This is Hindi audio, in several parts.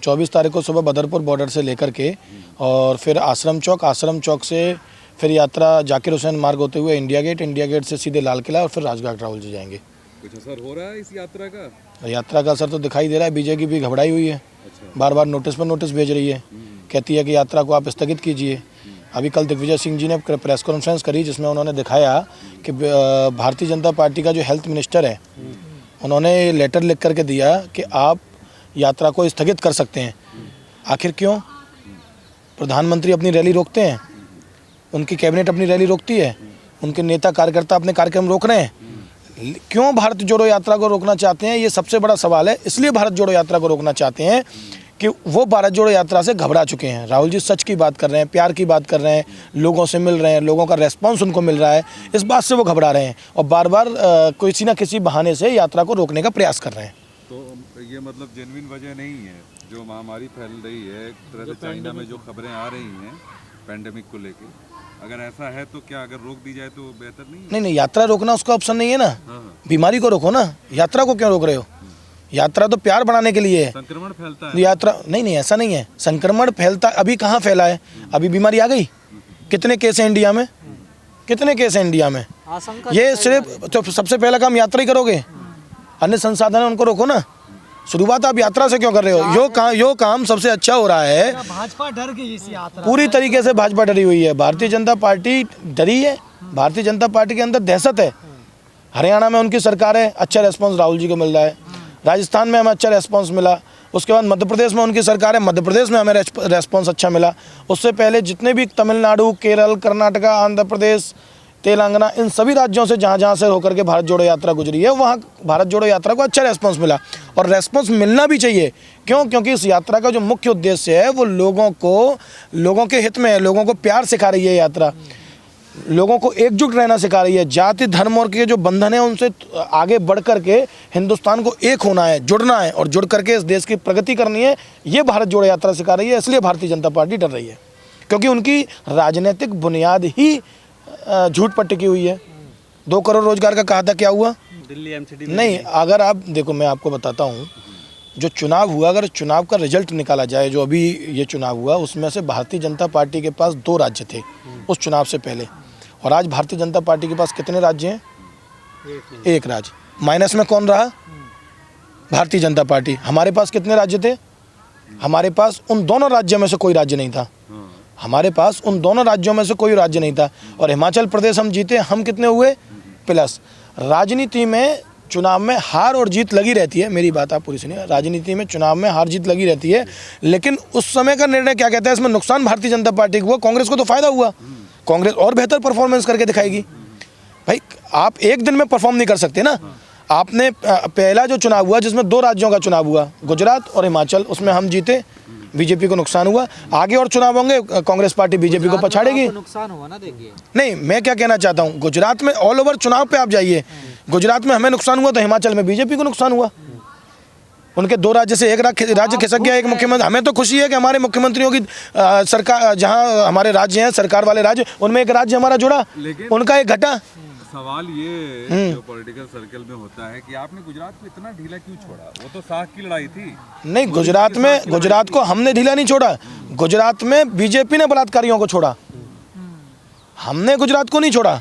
24 तारीख को सुबह बदरपुर बॉर्डर से लेकर के और फिर आश्रम चौक से फिर यात्रा जाकिर हुसैन मार्ग होते हुए इंडिया गेट से सीधे लाल किला और फिर राजघाट राहुल जी जाएंगे। कुछ असर हो रहा है इस यात्रा का असर तो दिखाई दे रहा है। बीजेपी भी घबराई हुई है। बार बार नोटिस पर नोटिस भेज रही है, कहती है कि यात्रा को आप स्थगित कीजिए। अभी कल दिग्विजय सिंह जी ने प्रेस कॉन्फ्रेंस करी जिसमें उन्होंने दिखाया कि भारतीय जनता पार्टी का जो हेल्थ मिनिस्टर है उन्होंने लेटर लिख करके दिया कि आप यात्रा को स्थगित कर सकते हैं। आखिर क्यों? प्रधानमंत्री अपनी रैली रोकते हैं, उनकी कैबिनेट अपनी रैली रोकती है, उनके नेता कार्यकर्ता अपने कार्यक्रम रोक रहे हैं, क्यों भारत जोड़ो यात्रा को रोकना चाहते हैं? ये सबसे बड़ा सवाल है। इसलिए भारत जोड़ो यात्रा को रोकना चाहते हैं कि वो भारत जोड़ो यात्रा से घबरा चुके हैं। राहुल जी सच की बात कर रहे हैं, प्यार की बात कर रहे हैं, लोगों से मिल रहे हैं, लोगों का रेस्पॉन्स उनको मिल रहा है, इस बात से वो घबरा रहे हैं और बार बार किसी न किसी बहाने से यात्रा को रोकने का प्रयास कर रहे हैं। तो ये मतलब जेन्युइन वजह नहीं है जो महामारी फैल रही है, एक तरह से चाइना में जो खबरें आ रही हैं पैंडेमिक को लेके, अगर ऐसा है तो क्या अगर रोक दी जाए तो बेहतर नहीं है? नहीं, यात्रा रोकना उसका ऑप्शन नहीं है ना। बीमारी को रोको ना, यात्रा को क्यों रोक रहे हो? यात्रा तो प्यार बढ़ाने के लिए है। संक्रमण फैलता है यात्रा नहीं, ऐसा नहीं है। संक्रमण फैलता अभी कहाँ फैला है? अभी बीमारी आ गई। कितने केस हैं इंडिया में? कितने केस हैं इंडिया में? ये सिर्फ तो सबसे पहला काम यात्रा ही करोगे, अन्य संसाधन है उनको रोको ना। शुरुआत आप यात्रा से क्यों कर रहे हो? यो काम सबसे अच्छा हो रहा है। भाजपा डर गई इस यात्रा पूरी तरीके से भाजपा डरी हुई है। भारतीय जनता पार्टी डरी है। भारतीय जनता पार्टी के अंदर दहशत है। हरियाणा में उनकी सरकार है, अच्छा रेस्पॉन्स राहुल जी को मिल रहा है। राजस्थान में हमें अच्छा रेस्पॉन्स मिला। उसके बाद मध्य प्रदेश में उनकी सरकार है, मध्य प्रदेश में हमें रेस्पॉन्स अच्छा मिला। उससे पहले जितने भी तमिलनाडु, केरल, कर्नाटका, आंध्र प्रदेश, तेलंगाना, इन सभी राज्यों से जहाँ से होकर के भारत जोड़ो यात्रा गुजरी है वहाँ भारत जोड़ो यात्रा को अच्छा रेस्पॉन्स मिला और रेस्पॉन्स मिलना भी चाहिए। क्यों? क्योंकि इस यात्रा का जो मुख्य उद्देश्य है वो लोगों के हित में है। लोगों को प्यार सिखा रही है यात्रा, लोगों को एकजुट रहना सिखा रही है। जाति धर्म और के जो बंधन है उनसे आगे बढ़ करके हिंदुस्तान को एक होना है, जुड़ना है और जुड़ करके इस देश की प्रगति करनी है। ये भारत जोड़ो यात्रा सिखा रही है। इसलिए भारतीय जनता पार्टी डर रही है क्योंकि उनकी राजनीतिक बुनियाद ही झूठ पर टिकी हुई है। 2 करोड़ रोजगार का कहा था, क्या हुआ? दिल्ली एमसीडी नहीं। अगर आप देखो, मैं आपको बताता हूँ, जो चुनाव हुआ, अगर चुनाव का रिजल्ट निकाला जाए, जो अभी ये चुनाव हुआ उसमें से भारतीय जनता पार्टी के पास 2 राज्य थे उस चुनाव से पहले, और आज भारतीय जनता पार्टी के पास कितने राज्य हैं? 1 राज्य। माइनस में कौन रहा? भारतीय जनता पार्टी। हमारे पास कितने राज्य थे? हमारे पास उन दोनों राज्यों में से कोई राज्य नहीं था। हमारे पास उन दोनों राज्यों में से कोई राज्य नहीं था और हिमाचल प्रदेश हम जीते। हम कितने हुए? प्लस। राजनीति में चुनाव में हार और जीत लगी रहती है। मेरी बात आप पूरी सुनिए। राजनीति में चुनाव में हार जीत लगी रहती है, लेकिन उस समय का निर्णय क्या कहता है? इसमें नुकसान भारतीय जनता पार्टी को हुआ, कांग्रेस को तो फायदा हुआ। कांग्रेस और बेहतर परफॉर्मेंस करके दिखाएगी। भाई आप एक दिन में परफॉर्म नहीं कर सकते ना। आपने पहला जो चुनाव हुआ जिसमें 2 राज्यों का चुनाव हुआ, गुजरात और हिमाचल, उसमें हम जीते, बीजेपी को नुकसान हुआ। आगे और चुनाव होंगे, कांग्रेस पार्टी बीजेपी को पछाड़ेगी। नुकसान हुआ ना, देखिए। नहीं, मैं क्या कहना चाहता हूँ, गुजरात में ऑल ओवर चुनाव पे आप जाइए, गुजरात में हमें नुकसान हुआ तो हिमाचल में बीजेपी को नुकसान हुआ। उनके 2 राज्य से 1 राज्य खिसक गया, 1 मुख्यमंत्री। हमें तो खुशी है कि हमारे मुख्यमंत्रियों की सरकार, जहाँ हमारे राज्य हैं, सरकार वाले राज्य, उनमें 1 राज्य हमारा जुड़ा, उनका 1 घटा। सवाल ये जो पॉलिटिकल सर्कल में होता है कि आपने गुजरात को इतना ढीला क्यों छोड़ा? वो तो साख की लड़ाई थी। नहीं, गुजरात को हमने ढीला नहीं छोड़ा। गुजरात में बीजेपी ने बलात्कारियों को छोड़ा, हमने गुजरात को नहीं छोड़ा।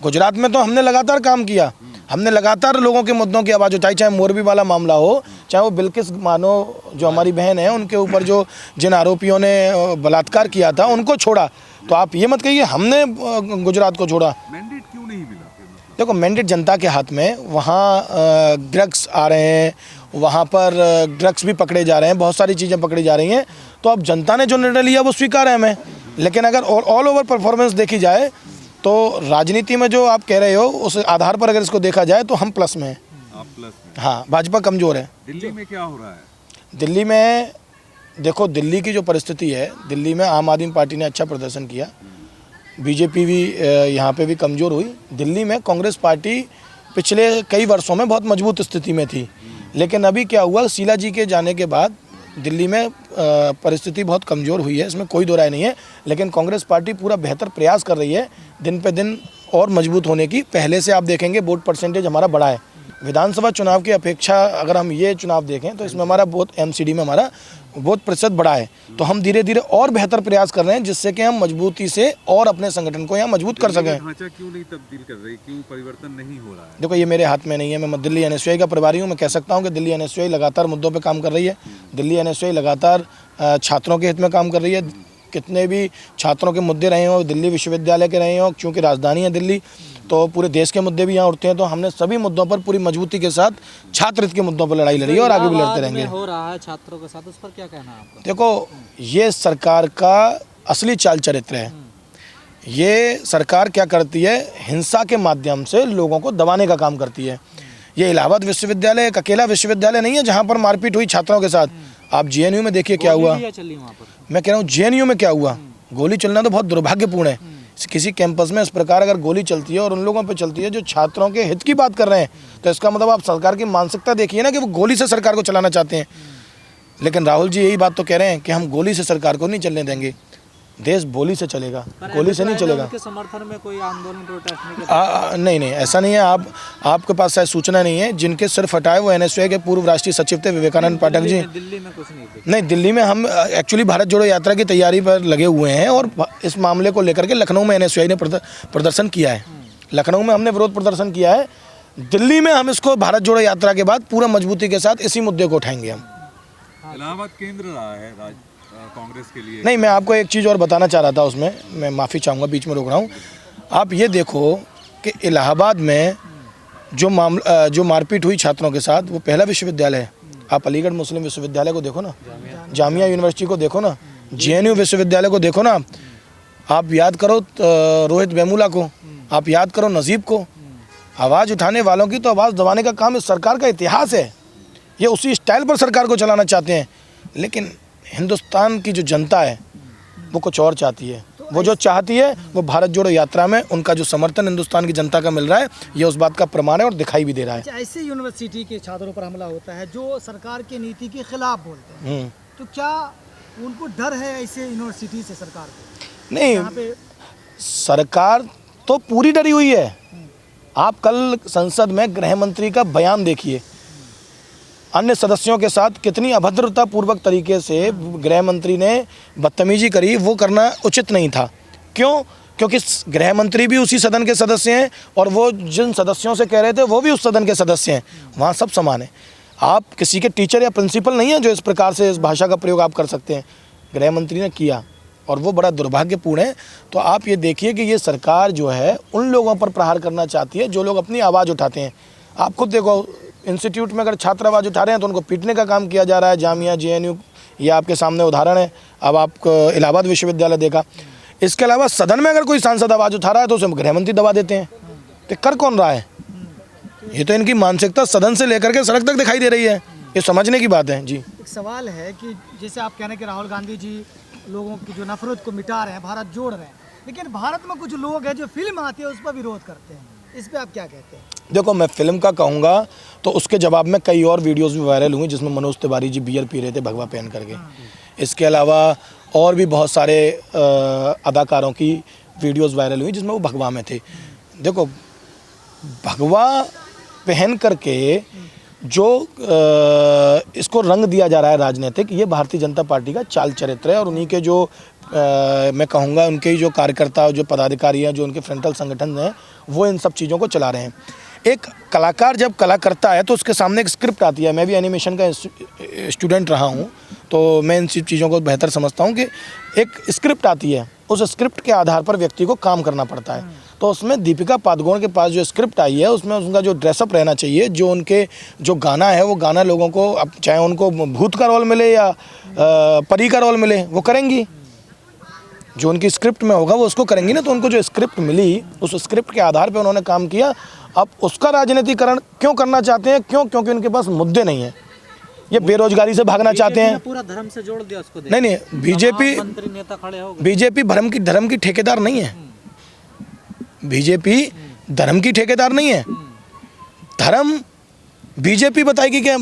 गुजरात में तो हमने लगातार काम किया, हमने लगातार लोगों के मुद्दों की आवाज़ उठाई, चाहे मोरबी वाला मामला हो, चाहे वो बिल्किस मानो जो हमारी बहन है उनके ऊपर जो जिन आरोपियों ने बलात्कार किया था उनको छोड़ा। तो आप ये मत कहिए हमने गुजरात को छोड़ा। मैंडेट क्यों नहीं मिला? देखो, मैंडेट जनता के हाथ में। वहाँ ड्रग्स आ रहे हैं, वहाँ पर ड्रग्स भी पकड़े जा रहे हैं, बहुत सारी चीज़ें पकड़ी जा रही हैं। तो अब जनता ने जो निर्णय लिया वो स्वीकार है हमें। लेकिन अगर ऑल ओवर परफॉर्मेंस देखी जाए तो राजनीति में जो आप कह रहे हो उस आधार पर अगर इसको देखा जाए तो हम प्लस में हैं। आप प्लस में? हाँ, भाजपा कमज़ोर है। दिल्ली में क्या हो रहा है? दिल्ली में देखो, दिल्ली की जो परिस्थिति है, दिल्ली में आम आदमी पार्टी ने अच्छा प्रदर्शन किया, बीजेपी भी यहाँ पे भी कमज़ोर हुई। दिल्ली में कांग्रेस पार्टी पिछले कई वर्षों में बहुत मजबूत स्थिति में थी, लेकिन अभी क्या हुआ, शीला जी के जाने के बाद दिल्ली में परिस्थिति बहुत कमज़ोर हुई है, इसमें कोई दो राय नहीं है। लेकिन कांग्रेस पार्टी पूरा बेहतर प्रयास कर रही है दिन पे दिन और मजबूत होने की। पहले से आप देखेंगे वोट परसेंटेज हमारा बढ़ा है। विधानसभा चुनाव की अपेक्षा अगर हम ये चुनाव देखें तो इसमें हमारा वोट एमसीडी में हमारा बहुत प्रतिशत बढ़ा है। तो हम धीरे धीरे और बेहतर प्रयास कर रहे हैं जिससे कि हम मजबूती से और अपने संगठन को यहाँ मजबूत कर सकें। ढांचा क्यों नहीं तब्दील कर रही, क्यों परिवर्तन नहीं हो रहा है? देखो ये मेरे हाथ में नहीं है, मैं दिल्ली एनएसयूआई का प्रभारी हूँ। मैं कह सकता हूँ कि दिल्ली एनएसयूआई लगातार मुद्दों पे काम कर रही है। दिल्ली एनएसयूआई लगातार छात्रों के हित में काम कर रही है। कितने भी छात्रों के मुद्दे रहे हों, दिल्ली विश्वविद्यालय के रहे हों, क्योंकि राजधानी है दिल्ली तो पूरे देश के मुद्दे भी यहाँ उठते हैं। तो हमने सभी मुद्दों पर पूरी मजबूती के साथ छात्र हित के मुद्दों पर लड़ाई लड़ी है और आगे भी लड़ते रहेंगे। हो रहा है छात्रों के साथ, उस पर क्या कहना है आपका? देखो ये सरकार का असली चाल चरित्र है। ये सरकार क्या करती है, हिंसा के माध्यम से लोगों को दबाने का काम करती है। ये इलाहाबाद विश्वविद्यालय एक अकेला विश्वविद्यालय नहीं है जहाँ पर मारपीट हुई छात्रों के साथ। आप जेएनयू में देखिए क्या हुआ। चली वहाँ पर, मैं कह रहा हूँ जेएनयू में क्या हुआ। गोली चलना तो बहुत दुर्भाग्यपूर्ण है। किसी कैंपस में इस प्रकार अगर गोली चलती है और उन लोगों पे चलती है जो छात्रों के हित की बात कर रहे हैं, तो इसका मतलब आप सरकार की मानसिकता देखिए ना कि वो गोली से सरकार को चलाना चाहते हैं। लेकिन राहुल जी यही बात तो कह रहे हैं कि हम गोली से सरकार को नहीं चलने देंगे, देश बोली से चलेगा, गोली से नहीं चलेगा। उनके समर्थन में कोई आंदोलन प्रोटेस्ट नहीं, ऐसा नहीं है। आपके पास शायद सूचना नहीं है। जिनके सिर्फ हटाए वो एनएसयूआई के पूर्व राष्ट्रीय सचिव थे विवेकानंद पाठक जी। दिल्ली में कुछ नहीं थे। नहीं, दिल्ली में हम एक्चुअली भारत जोड़ो यात्रा की तैयारी पर लगे हुए हैं और इस मामले को लेकर के लखनऊ में एनएसयूआई ने प्रदर्शन किया है। लखनऊ में हमने विरोध प्रदर्शन किया है। दिल्ली में हम इसको भारत जोड़ो यात्रा के बाद पूरा मजबूती के साथ इसी मुद्दे को उठाएंगे हम। इलाहाबाद केंद्र रहा है कांग्रेस के लिए। नहीं, मैं आपको एक चीज़ और बताना चाह रहा था, उसमें मैं माफ़ी चाहूँगा, बीच में रोक रहा हूँ। आप ये देखो कि इलाहाबाद में जो मारपीट हुई छात्रों के साथ, वो पहला विश्वविद्यालय है। आप अलीगढ़ मुस्लिम विश्वविद्यालय को देखो ना, जामिया यूनिवर्सिटी को देखो ना, जेएनयू विश्वविद्यालय को देखो ना, आप याद करो रोहित वेमुला को, आप याद करो नजीब को। आवाज़ उठाने वालों की तो आवाज़ दबाने का काम इस सरकार का इतिहास है। ये उसी स्टाइल पर सरकार को चलाना चाहते हैं। लेकिन हिंदुस्तान की जो जनता है वो कुछ और चाहती है। वो जो चाहती है वो भारत जोड़ो यात्रा में उनका जो समर्थन हिंदुस्तान की जनता का मिल रहा है, ये उस बात का प्रमाण है और दिखाई भी दे रहा है। ऐसे यूनिवर्सिटी के छात्रों पर हमला होता है जो सरकार की नीति के खिलाफ बोलते हैं, तो क्या उनको डर है ऐसे यूनिवर्सिटी से सरकार को? नहीं, सरकार तो पूरी डरी हुई है। आप कल संसद में गृह मंत्री का बयान देखिए, अन्य सदस्यों के साथ कितनी अभद्रता पूर्वक तरीके से गृह मंत्री ने बदतमीजी करी। वो करना उचित नहीं था। क्यों? क्योंकि गृह मंत्री भी उसी सदन के सदस्य हैं और वो जिन सदस्यों से कह रहे थे वो भी उस सदन के सदस्य हैं। वहाँ सब समान है। आप किसी के टीचर या प्रिंसिपल नहीं हैं जो इस प्रकार से इस भाषा का प्रयोग आप कर सकते हैं। गृह मंत्री ने किया और वो बड़ा दुर्भाग्यपूर्ण है। तो आप ये देखिए कि ये सरकार जो है उन लोगों पर प्रहार करना चाहती है जो लोग अपनी आवाज़ उठाते हैं। आप खुद देखो, इंस्टीट्यूट में अगर छात्र आवाज़ उठा रहे हैं तो उनको पीटने का काम किया जा रहा है। जामिया, जेएनयू, ये आपके सामने उदाहरण है। अब आपको इलाहाबाद विश्वविद्यालय देखा। इसके अलावा सदन में अगर कोई सांसद आवाज़ उठा रहा है तो उसे गृह मंत्री दबा देते हैं। तो कर कौन रहा है? ये तो इनकी मानसिकता सदन से लेकर के सड़क तक दिखाई दे रही है। ये समझने की बात है। जी, एक सवाल है कि जैसे आप कह रहे हैं कि राहुल गांधी जी लोगों की जो नफरत को मिटा रहे हैं, भारत जोड़ रहे हैं, लेकिन भारत में कुछ लोग हैं जो फिल्म आती है उस पर विरोध करते हैं। इस पे आप क्या कहते हैं? देखो, मैं फिल्म का कहूँगा तो उसके जवाब में कई और वीडियोस भी वायरल हुई जिसमें मनोज तिवारी जी बियर पी रहे थे भगवा पहन करके। इसके अलावा और भी बहुत सारे अदाकारों की वीडियोस वायरल हुई जिसमें वो भगवा में थे। देखो, भगवा पहन करके जो इसको रंग दिया जा रहा है राजनीतिक, ये भारतीय जनता पार्टी का चाल चरित्र है। और उन्हीं के जो मैं कहूँगा उनके जो कार्यकर्ता, जो पदाधिकारी हैं, जो उनके फ्रंटल संगठन हैं, वो इन सब चीज़ों को चला रहे हैं। एक कलाकार जब कला करता है तो उसके सामने एक स्क्रिप्ट आती है। मैं भी एनिमेशन का स्टूडेंट रहा हूँ तो मैं इन सब चीज़ों को बेहतर समझता हूँ कि एक स्क्रिप्ट आती है, उस स्क्रिप्ट के आधार पर व्यक्ति को काम करना पड़ता है। तो उसमें दीपिका पादुकोण के पास जो स्क्रिप्ट आई है उसमें उनका जो ड्रेसअप रहना चाहिए, जो उनके जो गाना है वो गाना लोगों को, अब चाहे उनको भूत का रोल मिले या परी का रोल मिले, वो करेंगी। जो उनकी स्क्रिप्ट में होगा वो उसको करेंगी ना। तो उनको जो स्क्रिप्ट मिली उस स्क्रिप्ट के आधार पे उन्होंने काम किया। अब उसका राजनीतिकरण क्यों करना चाहते हैं? क्योंकि उनके पास मुद्दे नहीं है। ये बेरोजगारी से भागना चाहते हैं। पूरा धर्म से जोड़ दिया उसको। नहीं, बीजेपी मंत्री नेता खड़े हो गए। बीजेपी धर्म की ठेकेदार नहीं है। बीजेपी धर्म की ठेकेदार नहीं है। धर्म बीजेपी बताएगी कि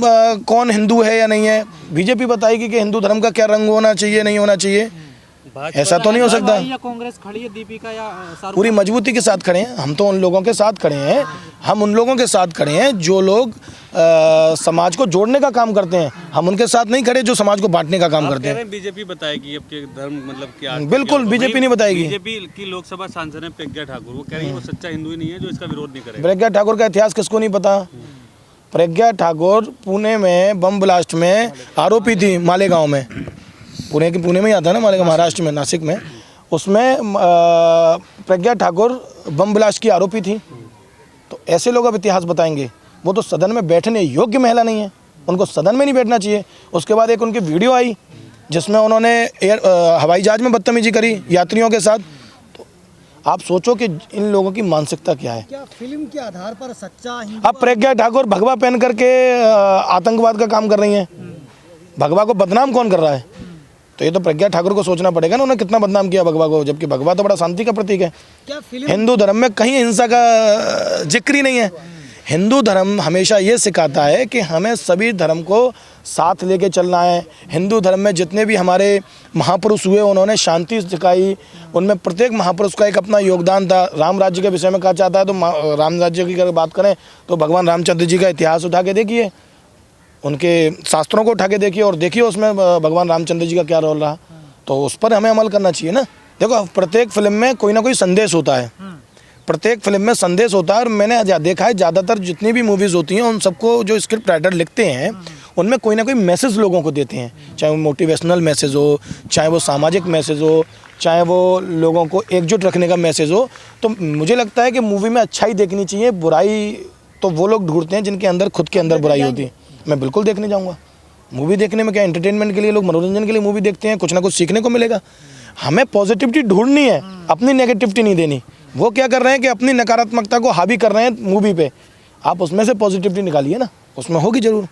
कौन हिंदू है या नहीं है। बीजेपी बताएगी कि हिंदू धर्म का क्या रंग होना चाहिए, नहीं होना चाहिए। ऐसा तो नहीं हो सकता। या कांग्रेस खड़ी है दीपिका या शाहरुख? पूरी मजबूती के साथ खड़े हैं हम, तो उन लोगों के साथ खड़े हैं, हम उन लोगों के साथ खड़े हैं जो लोग समाज को जोड़ने का काम करते हैं। हम उनके साथ नहीं खड़े जो समाज को बांटने का काम करते हैं। बीजेपी बताएगी अब के धर्म मतलब क्या? बिल्कुल बीजेपी नहीं बताएगी। बीजेपी की लोकसभा सांसद है प्रज्ञा ठाकुर, वो कह रही है वो सच्चा हिंदू ही नहीं है जो इसका विरोध नहीं करेगा। प्रज्ञा ठाकुर का इतिहास किसको नहीं पता? प्रज्ञा ठाकुर पुणे में बम ब्लास्ट में आरोपी थी, मालेगांव में। पुणे में ही आता है ना मालेगांव, महाराष्ट्र में, नासिक में। उसमें प्रज्ञा ठाकुर बम ब्लास्ट की आरोपी थी। तो ऐसे लोग अब इतिहास बताएंगे? वो तो सदन में बैठने योग्य महिला नहीं है, उनको सदन में नहीं बैठना चाहिए। उसके बाद एक उनकी वीडियो आई जिसमें उन्होंने हवाई जहाज में बदतमीजी करी यात्रियों के साथ। तो आप सोचो कि इन लोगों की मानसिकता क्या है। क्या फिल्म के आधार पर सच्चा हिंदू? अब प्रज्ञा ठाकुर भगवा पहन करके आतंकवाद का काम कर रही हैं। भगवा को बदनाम कौन कर रहा है? तो ये तो प्रज्ञा ठाकुर को सोचना पड़ेगा ना, उन्होंने कितना बदनाम किया भगवा को, जबकि भगवा तो बड़ा शांति का प्रतीक है। क्या फिल्म हिंदू धर्म में कहीं हिंसा का जिक्र ही नहीं है। हिंदू धर्म हमेशा ये सिखाता है कि हमें सभी धर्म को साथ लेके चलना है। हिंदू धर्म में जितने भी हमारे महापुरुष हुए उन्होंने शांति सिखाई, उनमें प्रत्येक महापुरुष का एक अपना योगदान था। राम राज्य के विषय में कहा जाता है तो राम राज्य की अगर बात करें तो भगवान रामचंद्र जी का इतिहास उठा के देखिए, उनके शास्त्रों को उठा के देखिए और देखिए उसमें भगवान रामचंद्र जी का क्या रोल रहा। तो उस पर हमें अमल करना चाहिए ना। देखो प्रत्येक फिल्म में कोई ना कोई संदेश होता है, प्रत्येक फिल्म में संदेश होता है। और मैंने देखा है ज़्यादातर जितनी भी मूवीज़ होती हैं उन सबको जो स्क्रिप्ट राइटर लिखते हैं उनमें कोई ना कोई मैसेज लोगों को देते हैं, चाहे वो मोटिवेशनल मैसेज हो, चाहे वो सामाजिक मैसेज हो, चाहे वो लोगों को एकजुट रखने का मैसेज हो। तो मुझे लगता है कि मूवी में अच्छाई देखनी चाहिए, बुराई तो वो लोग ढूंढते हैं जिनके अंदर खुद के अंदर बुराई होती है। मैं बिल्कुल देखने जाऊँगा। मूवी देखने में क्या, एंटरटेनमेंट के लिए लोग मनोरंजन के लिए मूवी देखते हैं, कुछ ना कुछ सीखने को मिलेगा। हमें पॉजिटिविटी ढूंढनी है, अपनी नेगेटिविटी नहीं देनी। वो क्या कर रहे हैं कि अपनी नकारात्मकता को हावी कर रहे हैं मूवी पे, आप उसमें से पॉजिटिविटी निकालिए ना, उसमें होगी जरूर।